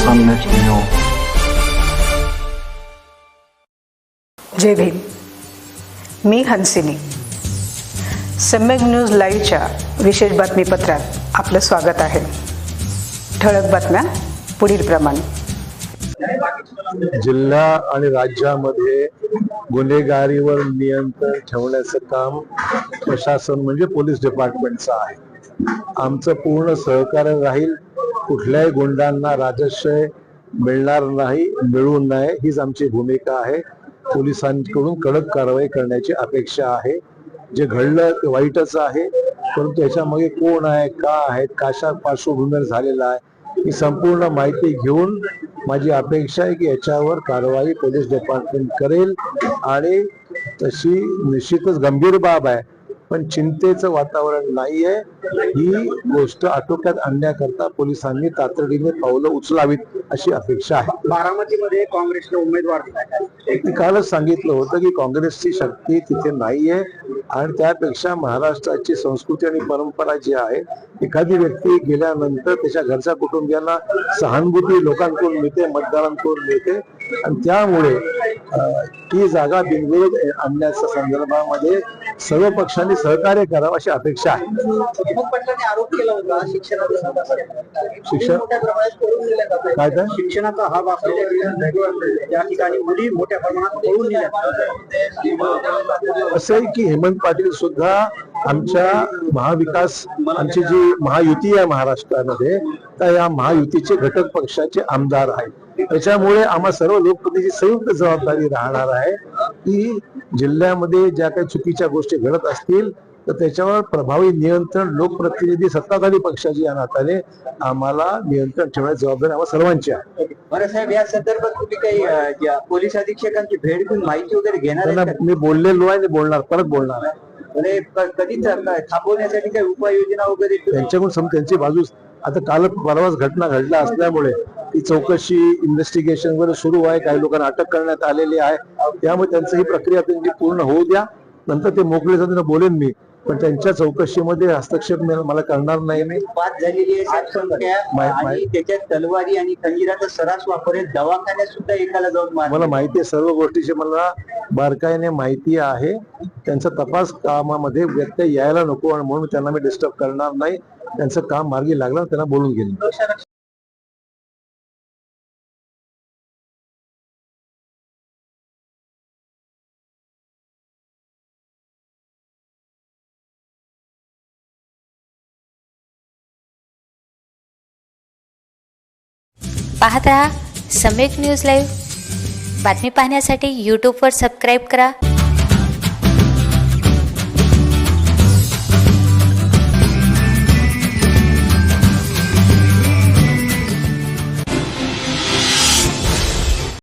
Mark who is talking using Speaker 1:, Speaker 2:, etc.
Speaker 1: सम्यक न्यूज.
Speaker 2: जय भीम. मी हंसिनी. सम्यक न्यूज लाईव्हच्या विशेष बातमीपत्रात आपलं स्वागत आहे. ठळक बातम्या पुढील प्रमाणे.
Speaker 3: जिल्हा आणि राज्यामध्ये गुन्हेगारीवर नियंत्रण ठेवण्याचं काम प्रशासन म्हणजे पोलीस डिपार्टमेंटचं आहे. आमचं पूर्ण सहकार्य राहील. कुठल्याही गुंडांना राजश्रय मिळणार नाही, मिळू नये हीच आमची भूमिका आहे. पोलिसांकडून कडक कारवाई करण्याची अपेक्षा आहे. जे घडलं ते वाईटच आहे, परंतु याच्यामागे कोण आहे, का आहे, कशा पार्श्वभूमीवर झालेला आहे ही संपूर्ण माहिती घेऊन माझी अपेक्षा आहे की याच्यावर कारवाई पोलीस डिपार्टमेंट करेल. आणि तशी निश्चितच गंभीर बाब आहे, पण चिंतेचं वातावरण नाहीये. ही गोष्ट आटोक्यात आणण्याकरता पोलिसांनी तातडीने पावलं उचलावीत अशी अपेक्षा आहे.
Speaker 4: बारामतीमध्ये काँग्रेसने उमेदवार
Speaker 3: कालच सांगितलं होतं की काँग्रेसची शक्ती तिथे नाहीये आणि त्यापेक्षा महाराष्ट्राची संस्कृती आणि परंपरा जी आहे, एखादी व्यक्ती गेल्यानंतर त्याच्या घरच्या कुटुंबियांना सहानुभूती लोकांकडून मिळते, मतदारांकडून मिळते आणि त्यामुळे ही जागा बिनविरोध आणण्याच्या संदर्भामध्ये सर्व पक्षांनी सहकार्य करावं अशी अपेक्षा आहे.
Speaker 4: आरोप केला होता शिक्षण
Speaker 3: काय तर
Speaker 4: शिक्षणाचा हा त्या ठिकाणी मुली मोठ्या प्रमाणात पळून दिल्या.
Speaker 3: असं आहे की हेमंत पाटील सुद्धा आमच्या महाविकास, आमची जी महायुती आहे महाराष्ट्रामध्ये, तर या महायुतीचे घटक पक्षाचे आमदार आहेत. त्याच्यामुळे आम्हा सर्व लोकप्रतिनिधी संयुक्त जबाबदारी राहणार आहे की जिल्ह्यामध्ये ज्या काही चुकीच्या गोष्टी घडत असतील तर त्याच्यावर प्रभावी नियंत्रण लोकप्रतिनिधी सत्ताधारी पक्षाची या नात्याने आम्हाला नियंत्रण ठेवण्याची जबाबदारी आम्हा सर्वांची आहे.
Speaker 4: बरं साहेब, या संदर्भात तुम्ही काही पोलीस अधीक्षकांची भेट घेऊन माहिती वगैरे घेणार?
Speaker 3: मी बोललेलो आहे, बोलणार, परत बोलणार आहे.
Speaker 4: कधी थांबवण्यासाठी काही उपाययोजना वगैरे
Speaker 3: त्यांच्याकडून त्यांची बाजू आता काल परवाच घटना घडल्या असल्यामुळे ती चौकशी इन्व्हेस्टिगेशन वगैरे सुरू आहे. काही लोकांना अटक करण्यात आलेली आहे. त्यामुळे त्यांची ही प्रक्रिया त्यांची पूर्ण होऊ द्या, नंतर ते मोकळे जाताना बोलेन मी. पण त्यांच्या चौकशीमध्ये हस्तक्षेप मला करणार नाही. मी
Speaker 4: बात झालेली आहे त्याच्यात तलवारी आणि खंजिराचा सरास वापर आहे. दवाखान्यात सुद्धा एकाला जाऊन
Speaker 3: मला माहिती आहे, सर्व गोष्टीची मला बारकाईने माहिती आहे. त्यांचा तपास कामामध्ये व्यत्यय यायला नको आणि म्हणून त्यांना मी डिस्टर्ब करणार नाही. त्यांचं काम मार्गी लागलं त्यांना बोलून घेईन.
Speaker 5: पाहत रहा सम्यक न्यूज लाईव्ह. बातमी पाहण्यासाठी यूट्यूबवर सबस्क्राईब करा.